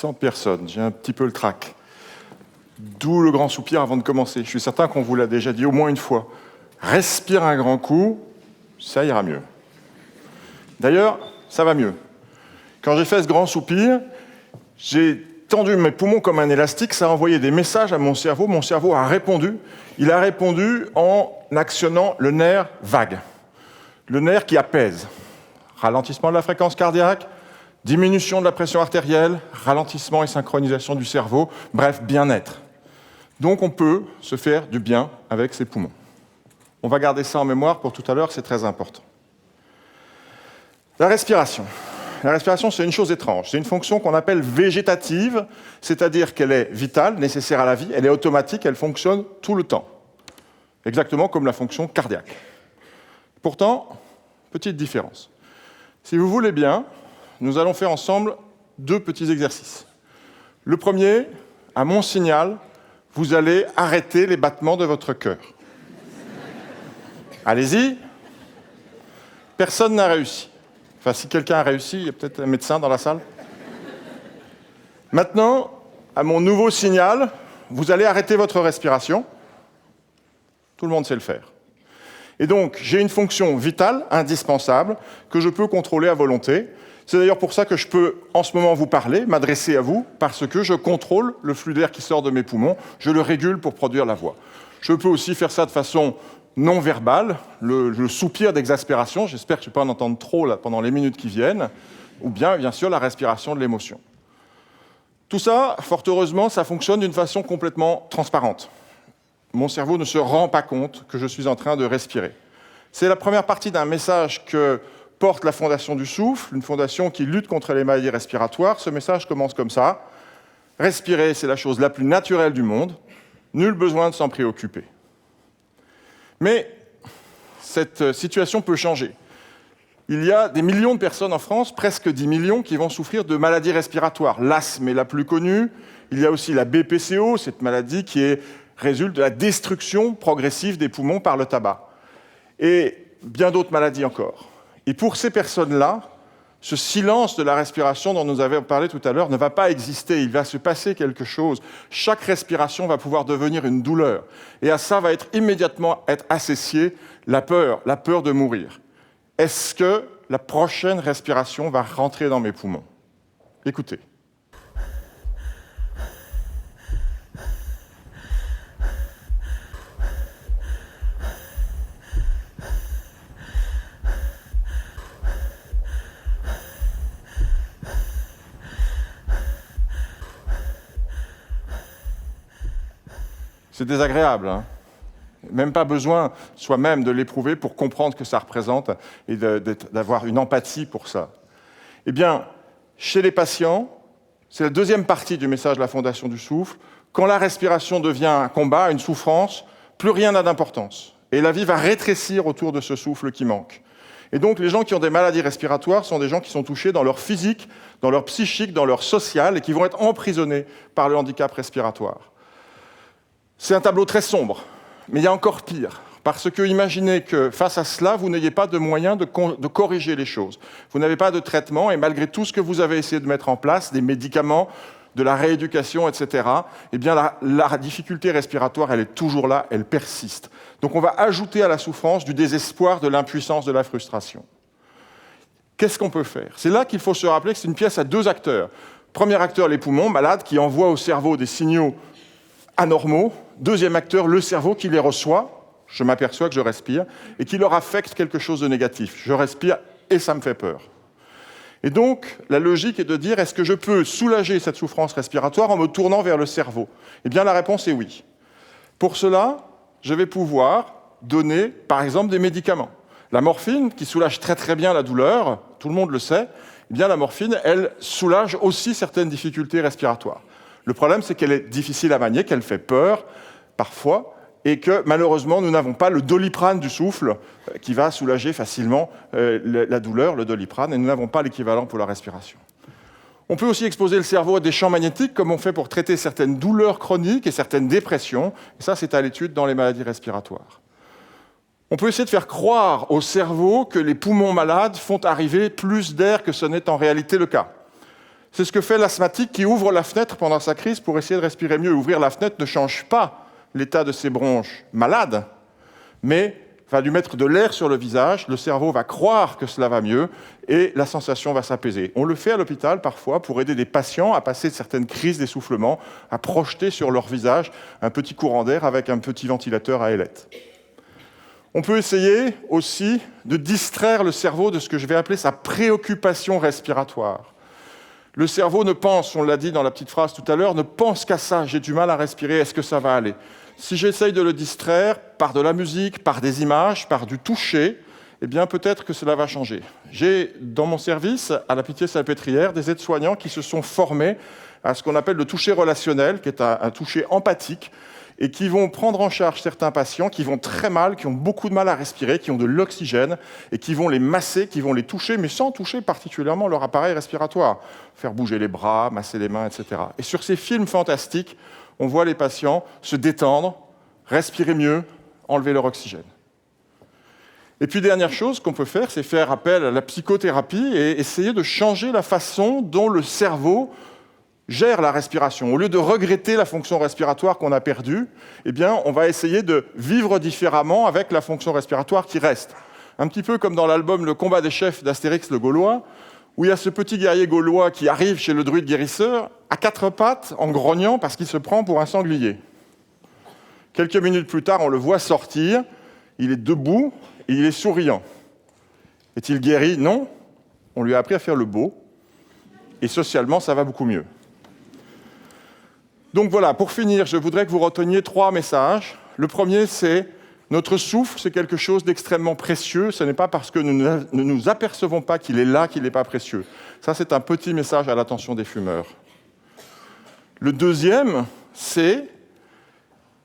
600 personnes. J'ai un petit peu le trac. D'où le grand soupir avant de commencer. Je suis certain qu'on vous l'a déjà dit au moins une fois. Respire un grand coup, ça ira mieux. D'ailleurs, ça va mieux. Quand j'ai fait ce grand soupir, j'ai tendu mes poumons comme un élastique, ça a envoyé des messages à mon cerveau a répondu. Il a répondu en actionnant le nerf vague, le nerf qui apaise. Ralentissement de la fréquence cardiaque, diminution de la pression artérielle, ralentissement et synchronisation du cerveau, bref, bien-être. Donc on peut se faire du bien avec ses poumons. On va garder ça en mémoire pour tout à l'heure, c'est très important. La respiration. La respiration, c'est une chose étrange. C'est une fonction qu'on appelle végétative, c'est-à-dire qu'elle est vitale, nécessaire à la vie, elle est automatique, elle fonctionne tout le temps. Exactement comme la fonction cardiaque. Pourtant, petite différence. Si vous voulez bien, nous allons faire ensemble 2 petits exercices. Le premier, à mon signal, vous allez arrêter les battements de votre cœur. Allez-y. Personne n'a réussi. Enfin, si quelqu'un a réussi, il y a peut-être un médecin dans la salle. Maintenant, à mon nouveau signal, vous allez arrêter votre respiration. Tout le monde sait le faire. Et donc, j'ai une fonction vitale, indispensable, que je peux contrôler à volonté. C'est d'ailleurs pour ça que je peux, en ce moment, vous parler, m'adresser à vous, parce que je contrôle le flux d'air qui sort de mes poumons, je le régule pour produire la voix. Je peux aussi faire ça de façon non verbale, le soupir d'exaspération, j'espère que je ne vais pas en entendre trop là, pendant les minutes qui viennent, ou bien sûr, la respiration de l'émotion. Tout ça, fort heureusement, ça fonctionne d'une façon complètement transparente. Mon cerveau ne se rend pas compte que je suis en train de respirer. C'est la première partie d'un message que porte la Fondation du Souffle, une fondation qui lutte contre les maladies respiratoires. Ce message commence comme ça. Respirer, c'est la chose la plus naturelle du monde. Nul besoin de s'en préoccuper. Mais cette situation peut changer. Il y a des millions de personnes en France, presque 10 millions, qui vont souffrir de maladies respiratoires. L'asthme est la plus connue. Il y a aussi la BPCO, cette maladie qui résulte de la destruction progressive des poumons par le tabac. Et bien d'autres maladies encore. Et pour ces personnes-là, ce silence de la respiration dont nous avions parlé tout à l'heure ne va pas exister. Il va se passer quelque chose. Chaque respiration va pouvoir devenir une douleur. Et à ça va immédiatement être associée la peur de mourir. Est-ce que la prochaine respiration va rentrer dans mes poumons? Écoutez. C'est désagréable, hein. Même pas besoin soi-même de l'éprouver pour comprendre ce que ça représente et d'avoir une empathie pour ça. Eh bien, chez les patients, c'est la deuxième partie du message de la Fondation du Souffle, quand la respiration devient un combat, une souffrance, plus rien n'a d'importance. Et la vie va rétrécir autour de ce souffle qui manque. Et donc, les gens qui ont des maladies respiratoires sont des gens qui sont touchés dans leur physique, dans leur psychique, dans leur social, et qui vont être emprisonnés par le handicap respiratoire. C'est un tableau très sombre, mais il y a encore pire. Parce que imaginez que face à cela, vous n'ayez pas de moyen de corriger les choses. Vous n'avez pas de traitement, et malgré tout ce que vous avez essayé de mettre en place, des médicaments, de la rééducation, etc., eh bien la difficulté respiratoire, elle est toujours là, elle persiste. Donc on va ajouter à la souffrance du désespoir, de l'impuissance, de la frustration. Qu'est-ce qu'on peut faire? C'est là qu'il faut se rappeler que c'est une pièce à 2 acteurs. Premier acteur, les poumons, malades, qui envoient au cerveau des signaux anormaux. Deuxième acteur, le cerveau qui les reçoit, je m'aperçois que je respire, et qui leur affecte quelque chose de négatif. Je respire et ça me fait peur. Et donc, la logique est de dire, est-ce que je peux soulager cette souffrance respiratoire en me tournant vers le cerveau? Eh bien, la réponse est oui. Pour cela, je vais pouvoir donner, par exemple, des médicaments. La morphine, qui soulage très très bien la douleur, tout le monde le sait, eh bien, la morphine, elle soulage aussi certaines difficultés respiratoires. Le problème, c'est qu'elle est difficile à manier, qu'elle fait peur, parfois, et que, malheureusement, nous n'avons pas le Doliprane du souffle qui va soulager facilement la douleur, le Doliprane, et nous n'avons pas l'équivalent pour la respiration. On peut aussi exposer le cerveau à des champs magnétiques, comme on fait pour traiter certaines douleurs chroniques et certaines dépressions, et ça, c'est à l'étude dans les maladies respiratoires. On peut essayer de faire croire au cerveau que les poumons malades font arriver plus d'air que ce n'est en réalité le cas. C'est ce que fait l'asthmatique qui ouvre la fenêtre pendant sa crise pour essayer de respirer mieux. Ouvrir la fenêtre ne change pas l'état de ses bronches malades, mais va lui mettre de l'air sur le visage, le cerveau va croire que cela va mieux et la sensation va s'apaiser. On le fait à l'hôpital parfois pour aider des patients à passer certaines crises d'essoufflement, à projeter sur leur visage un petit courant d'air avec un petit ventilateur à ailettes. On peut essayer aussi de distraire le cerveau de ce que je vais appeler sa préoccupation respiratoire. Le cerveau ne pense, on l'a dit dans la petite phrase tout à l'heure, ne pense qu'à ça, j'ai du mal à respirer, est-ce que ça va aller ? Si j'essaye de le distraire par de la musique, par des images, par du toucher, eh bien peut-être que cela va changer. J'ai dans mon service, à la Pitié-Salpêtrière, des aides-soignants qui se sont formés à ce qu'on appelle le toucher relationnel, qui est un toucher empathique, et qui vont prendre en charge certains patients qui vont très mal, qui ont beaucoup de mal à respirer, qui ont de l'oxygène, et qui vont les masser, qui vont les toucher, mais sans toucher particulièrement leur appareil respiratoire. Faire bouger les bras, masser les mains, etc. Et sur ces films fantastiques, on voit les patients se détendre, respirer mieux, enlever leur oxygène. Et puis, dernière chose qu'on peut faire, c'est faire appel à la psychothérapie et essayer de changer la façon dont le cerveau gère la respiration. Au lieu de regretter la fonction respiratoire qu'on a perdue, eh bien, on va essayer de vivre différemment avec la fonction respiratoire qui reste. Un petit peu comme dans l'album Le combat des chefs d'Astérix le Gaulois, où il y a ce petit guerrier gaulois qui arrive chez le druide guérisseur à quatre pattes en grognant parce qu'il se prend pour un sanglier. Quelques minutes plus tard, on le voit sortir, il est debout et il est souriant. Est-il guéri ? Non. On lui a appris à faire le beau et socialement, ça va beaucoup mieux. Donc voilà, pour finir, je voudrais que vous reteniez 3 messages. Le premier, c'est notre souffle, c'est quelque chose d'extrêmement précieux. Ce n'est pas parce que nous ne nous apercevons pas qu'il est là qu'il n'est pas précieux. Ça, c'est un petit message à l'attention des fumeurs. Le deuxième, c'est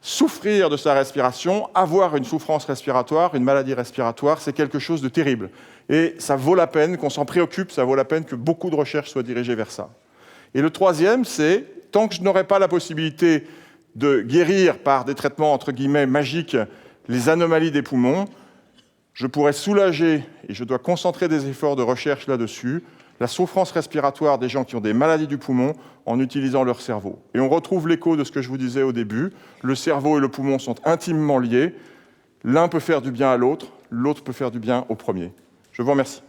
souffrir de sa respiration, avoir une souffrance respiratoire, une maladie respiratoire, c'est quelque chose de terrible. Et ça vaut la peine qu'on s'en préoccupe, ça vaut la peine que beaucoup de recherches soient dirigées vers ça. Et le troisième, c'est tant que je n'aurai pas la possibilité de guérir par des traitements, entre guillemets, magiques, les anomalies des poumons, je pourrais soulager, et je dois concentrer des efforts de recherche là-dessus, la souffrance respiratoire des gens qui ont des maladies du poumon en utilisant leur cerveau. Et on retrouve l'écho de ce que je vous disais au début, le cerveau et le poumon sont intimement liés, l'un peut faire du bien à l'autre, l'autre peut faire du bien au premier. Je vous remercie.